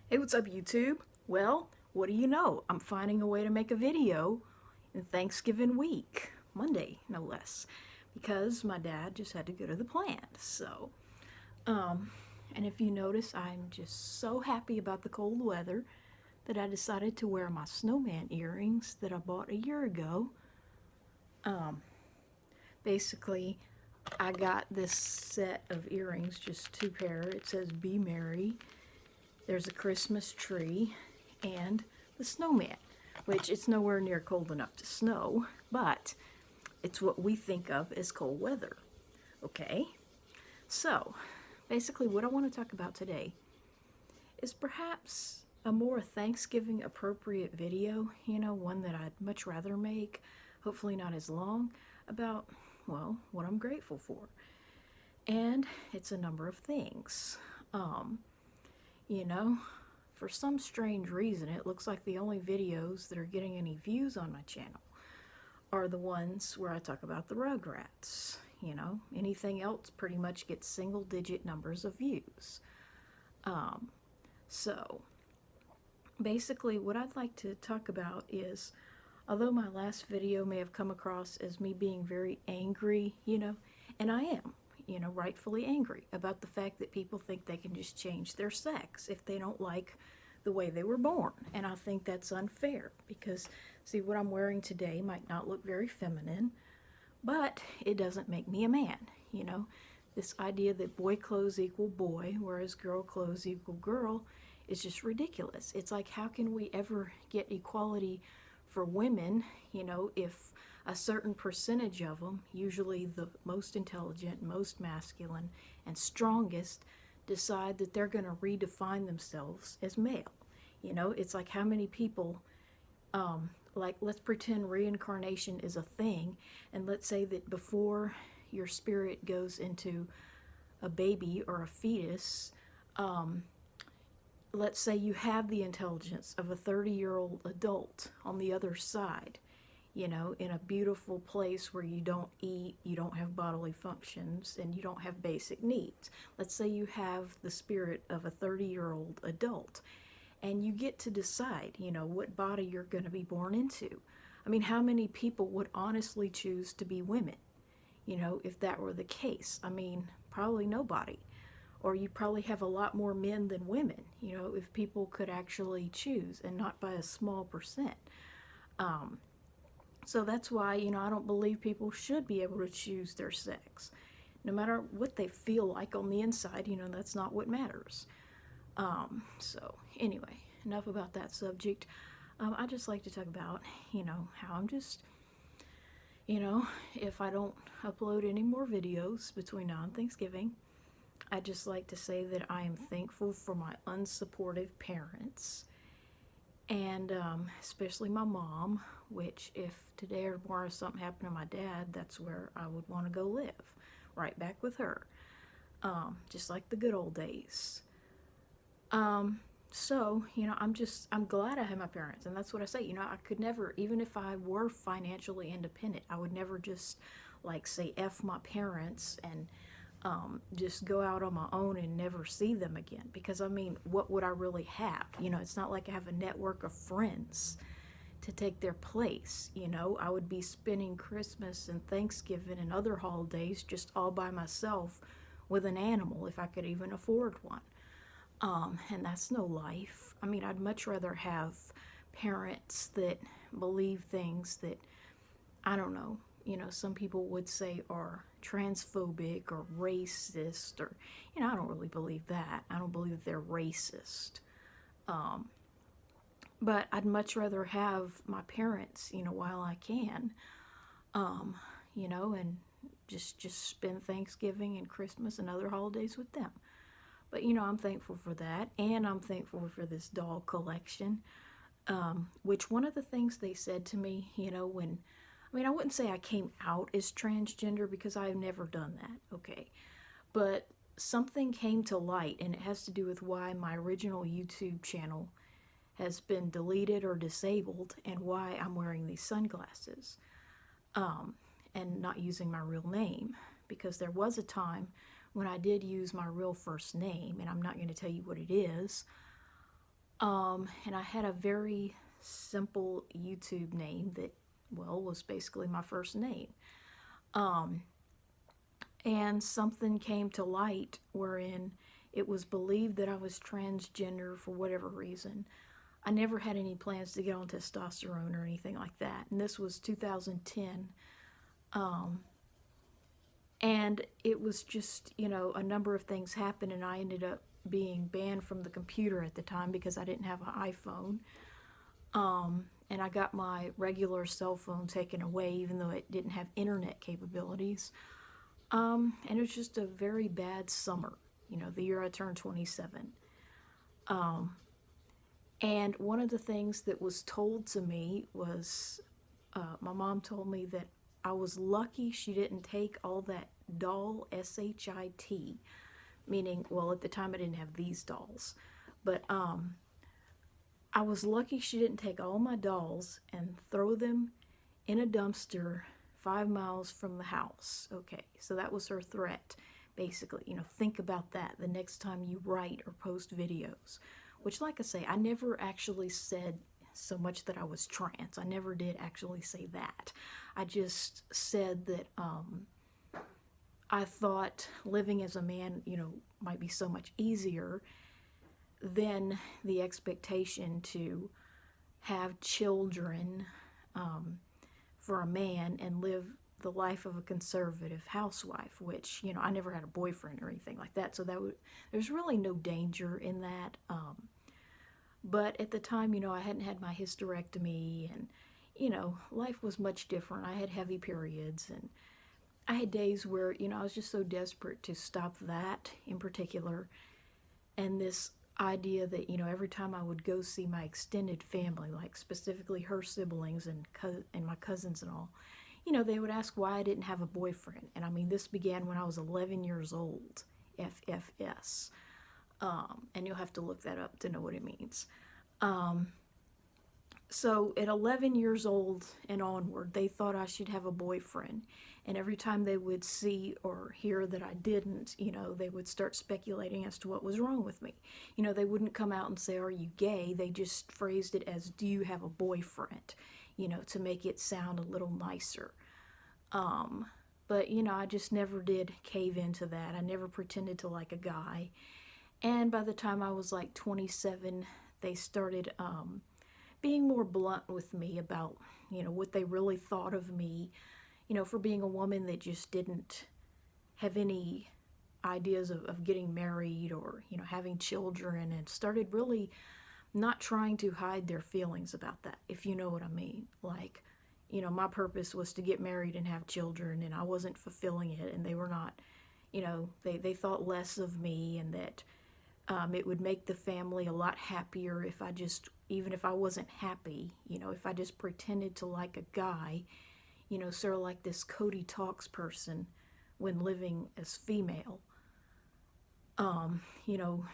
Hey, what's up, YouTube? Well, what do you know? I'm finding a way to make a video in Thanksgiving week, Monday, no less, because my dad just had to go to the plant. Um, and if you notice, I'm just so happy about the cold weather that I decided to wear my snowman earrings that I bought a year ago. Um, Basically, I got this set of earrings, just two pair. It says "Be Merry." There's a Christmas tree and the snowman, which it's nowhere near cold enough to snow, but it's what we think of as cold weather. Okay? So, basically, what I want to talk about today is perhaps a more Thanksgiving appropriate video, one that I'd much rather make, hopefully not as long, about, well, what I'm grateful for. And it's a number of things. Um, you know, for some strange reason, it looks like the only videos that are getting any views on my channel are the ones where I talk about the Rugrats. Anything else pretty much gets single digit numbers of views. Um, so, basically, what I'd like to talk about is, although my last video may have come across as me being very angry, and I am, rightfully angry about the fact that people think they can just change their sex if they don't like the way they were born. And I think that's unfair because, see, what I'm wearing today might not look very feminine, but it doesn't make me a man, This idea that boy clothes equal boy, whereas girl clothes equal girl, is just ridiculous. It's like, how can we ever get equality for women, if a certain percentage of them, usually the most intelligent, most masculine, and strongest, decide that they're going to redefine themselves as male? It's like, how many people, like, let's pretend reincarnation is a thing, and let's say that before your spirit goes into a baby or a fetus, let's say you have the intelligence of a 30-year-old adult on the other side, in a beautiful place where you don't eat, you don't have bodily functions, and you don't have basic needs. Let's say you have the spirit of a 30-year-old adult, and you get to decide, what body you're going to be born into. I mean, how many people would honestly choose to be women, if that were the case? I mean, probably nobody. Or you probably have a lot more men than women, if people could actually choose and not by a small percent. So that's why, I don't believe people should be able to choose their sex. No matter what they feel like on the inside, that's not what matters. So anyway, enough about that subject. I just like to talk about, how I'm just, if I don't upload any more videos between now and Thanksgiving, I just like to say that I am thankful for my unsupportive parents, and especially my mom, which if today or tomorrow something happened to my dad, that's where I would want to go live, right back with her, just like the good old days. So, I'm glad I have my parents, and that's what I say. I could never, even if I were financially independent, I would never just, like, say F my parents and just go out on my own and never see them again. Because, I mean, what would I really have? It's not like I have a network of friends to take their place. I would be spending Christmas and Thanksgiving and other holidays just all by myself with an animal if I could even afford one. And that's no life. I mean, I'd much rather have parents that believe things that, I don't know, some people would say are transphobic or racist, or, I don't really believe that. I don't believe that they're racist. But I'd much rather have my parents, while I can, and just spend Thanksgiving and Christmas and other holidays with them. But, I'm thankful for that, and I'm thankful for this doll collection, which one of the things they said to me, when, I mean, I wouldn't say I came out as transgender because I've never done that, okay? But something came to light, and it has to do with why my original YouTube channel has been deleted or disabled, and why I'm wearing these sunglasses, and not using my real name. Because there was a time when I did use my real first name, and I'm not going to tell you what it is, And I had a very simple YouTube name that, well, was basically my first name. Um, and something came to light wherein it was believed that I was transgender for whatever reason. I never had any plans to get on testosterone or anything like that. And this was 2010. Um, and it was just, a number of things happened, and I ended up being banned from the computer at the time because I didn't have an iPhone. And I got my regular cell phone taken away, even though it didn't have internet capabilities. And it was just a very bad summer, the year I turned 27. And one of the things that was told to me was my mom told me that I was lucky she didn't take all that doll, SHIT, meaning, well, at the time I didn't have these dolls, but I was lucky she didn't take all my dolls and throw them in a dumpster 5 miles from the house. Okay, so that was her threat, basically. Think about that the next time you write or post videos. Which, like I say, I never actually said so much that I was trans. I never did actually say that. I just said that I thought living as a man, might be so much easier than the expectation to have children for a man and live the life of a conservative housewife, which, I never had a boyfriend or anything like that. So there's really no danger in that. But at the time, I hadn't had my hysterectomy, and, life was much different. I had heavy periods, and I had days where, I was just so desperate to stop that in particular. And this idea that, every time I would go see my extended family, like specifically her siblings and my cousins and all, they would ask why I didn't have a boyfriend. And I mean, this began when I was 11 years old, FFS. And you'll have to look that up to know what it means. So at 11 years old and onward, they thought I should have a boyfriend. And every time they would see or hear that I didn't, they would start speculating as to what was wrong with me. They wouldn't come out and say, "Are you gay?" They just phrased it as, "Do you have a boyfriend?" To make it sound a little nicer. But, I just never did cave into that. I never pretended to like a guy. And by the time I was like 27, they started being more blunt with me about, what they really thought of me, for being a woman that just didn't have any ideas of getting married or, having children, and started really not trying to hide their feelings about that, if you know what I mean. Like, my purpose was to get married and have children, and I wasn't fulfilling it, and they were not, they thought less of me, and that it would make the family a lot happier if I just, even if I wasn't happy, if I just pretended to like a guy, sort of like this Cody Talks person when living as female.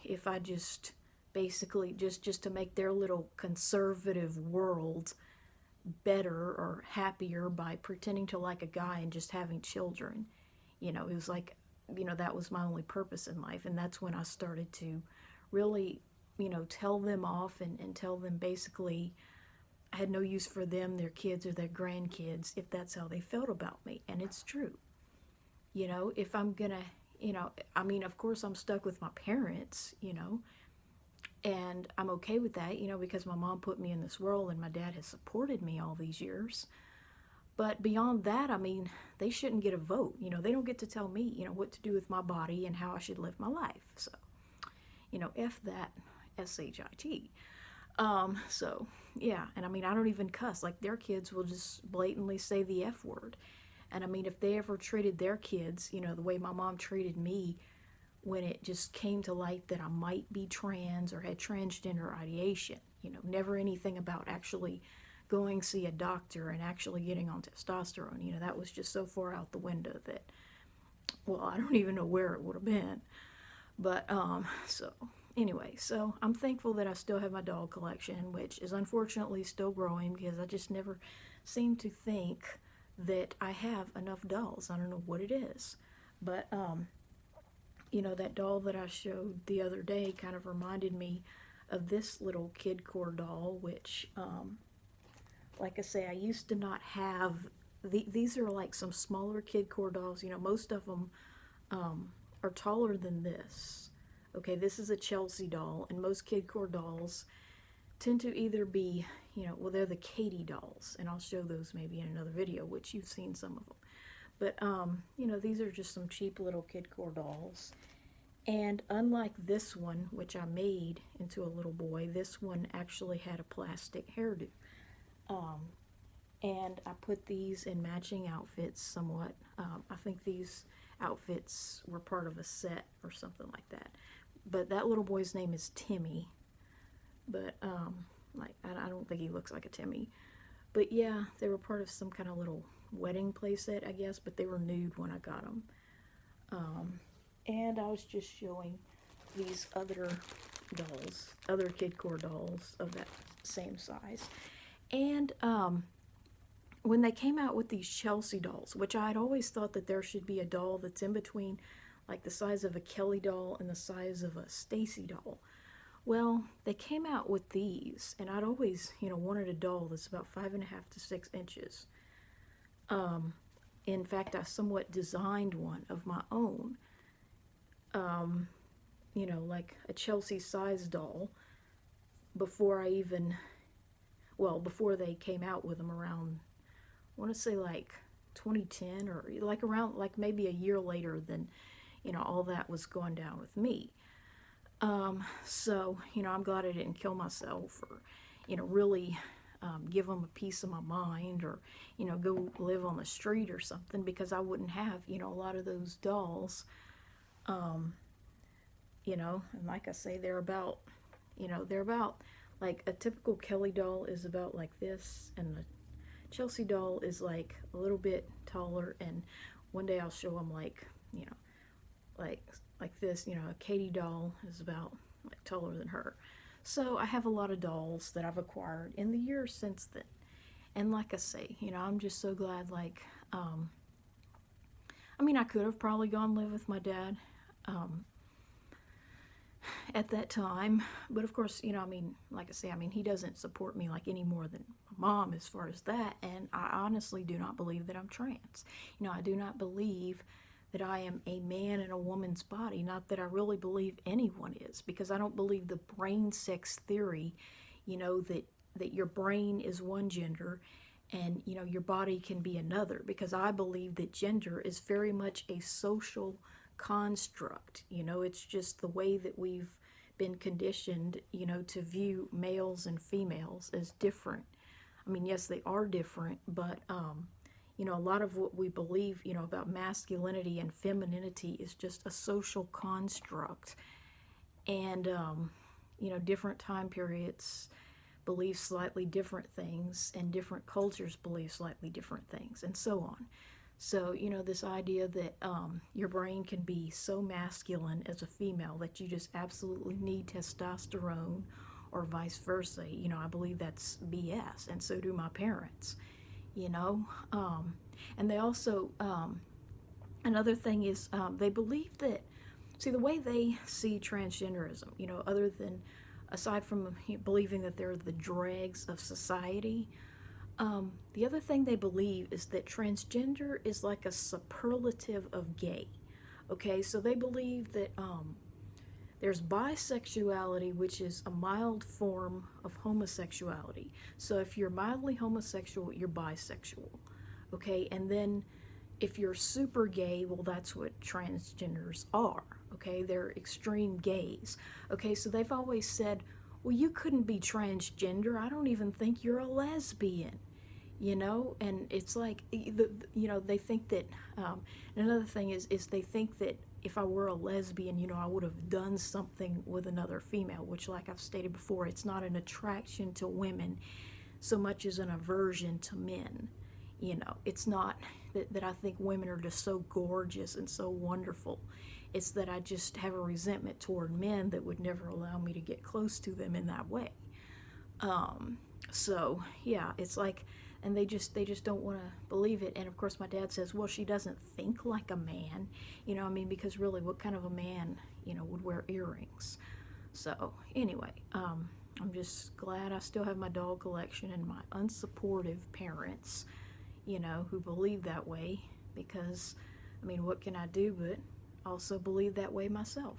If I just basically just to make their little conservative world better or happier by pretending to like a guy and just having children. It was like, that was my only purpose in life. And that's when I started to really, tell them off and tell them basically I had no use for them, their kids, or their grandkids if that's how they felt about me. And it's true. If I'm gonna, I mean, of course I'm stuck with my parents, and I'm okay with that, because my mom put me in this world and my dad has supported me all these years. But beyond that, I mean, they shouldn't get a vote. They don't get to tell me, what to do with my body and how I should live my life. So, F that, SHIT. So, yeah, and I mean, I don't even cuss. Like, their kids will just blatantly say the F word. And I mean, if they ever treated their kids, the way my mom treated me when it just came to light that I might be trans or had transgender ideation, never anything about actually going see a doctor and actually getting on testosterone. That was just so far out the window that, well, I don't even know where it would have been. But, so, anyway, so I'm thankful that I still have my doll collection, which is unfortunately still growing because I just never seem to think that I have enough dolls. I don't know what it is. But, that doll that I showed the other day kind of reminded me of this little Kid Core doll, which, like I say, I used to not have, these are like some smaller Kid Core dolls. You know, most of them are taller than this. Okay, this is a Chelsea doll, and most Kid Core dolls tend to either be, you know, well, they're the Katie dolls, and I'll show those maybe in another video, which you've seen some of them. But, you know, these are just some cheap little Kid Core dolls. And unlike this one, which I made into a little boy, this one actually had a plastic hairdo. And I put these in matching outfits somewhat. I think these outfits were part of a set or something like that. But that little boy's name is Timmy. But, like, I don't think he looks like a Timmy. But yeah, they were part of some kind of little wedding playset, I guess, but they were nude when I got them. And I was just showing these other dolls, other Kid Core dolls of that same size. And when they came out with these Chelsea dolls, which I had always thought that there should be a doll that's in between, like the size of a Kelly doll and the size of a Stacy doll. Well, they came out with these, and I'd always, you know, wanted a doll that's about 5.5 to 6 inches. In fact, I somewhat designed one of my own, you know, like a Chelsea size doll, before I even, well, before they came out with them around, I want to say like 2010, or like around, like maybe a year later than, you know, all that was going down with me. So, you know, I'm glad I didn't kill myself, or, you know, really give them a piece of my mind, or, you know, go live on the street or something, because I wouldn't have, you know, a lot of those dolls. You know, and like I say, they're about, you know, they're about, like a typical Kelly doll is about like this, and the Chelsea doll is like a little bit taller, and one day I'll show them like, you know, like this, you know, a Katie doll is about like taller than her. So I have a lot of dolls that I've acquired in the years since then. And like I say, you know, I'm just so glad, like, I mean, I could have probably gone live with my dad at that time, but of course, you know, I mean, like I say, I mean, he doesn't support me like any more than my mom as far as that, and I honestly do not believe that I'm trans. You know, I do not believe that I am a man in a woman's body. Not that I really believe anyone is, because I don't believe the brain sex theory, you know, that your brain is one gender and, you know, your body can be another, because I believe that gender is very much a social construct. You know, it's just the way that we've been conditioned, you know, to view males and females as different. I mean, yes, they are different, but you know, a lot of what we believe, you know, about masculinity and femininity is just a social construct. And, you know, different time periods believe slightly different things, and different cultures believe slightly different things, and so on. So, you know, this idea that your brain can be so masculine as a female that you just absolutely need testosterone, or vice versa, you know, I believe that's BS, and so do my parents. You know, and they also, another thing is, they believe that, see, the way they see transgenderism, you know, other than, aside from believing that they're the dregs of society, the other thing they believe is that transgender is like a superlative of gay. Okay, so they believe that there's bisexuality, which is a mild form of homosexuality. So if you're mildly homosexual, you're bisexual. Okay, and then if you're super gay, well, that's what transgenders are. Okay, they're extreme gays. Okay, so they've always said, well, you couldn't be transgender. I don't even think you're a lesbian. You know, and it's like, you know, they think that, another thing is they think that if I were a lesbian, you know, I would have done something with another female, which, like I've stated before, it's not an attraction to women so much as an aversion to men. You know, it's not that I think women are just so gorgeous and so wonderful. It's that I just have a resentment toward men that would never allow me to get close to them in that way. So yeah, it's like, and they just don't want to believe it. And of course my dad says, well, she doesn't think like a man, you know, I mean, because really, what kind of a man, you know, would wear earrings? So anyway, I'm just glad I still have my dog collection and my unsupportive parents, you know, who believe that way, because I mean, what can I do but also believe that way myself?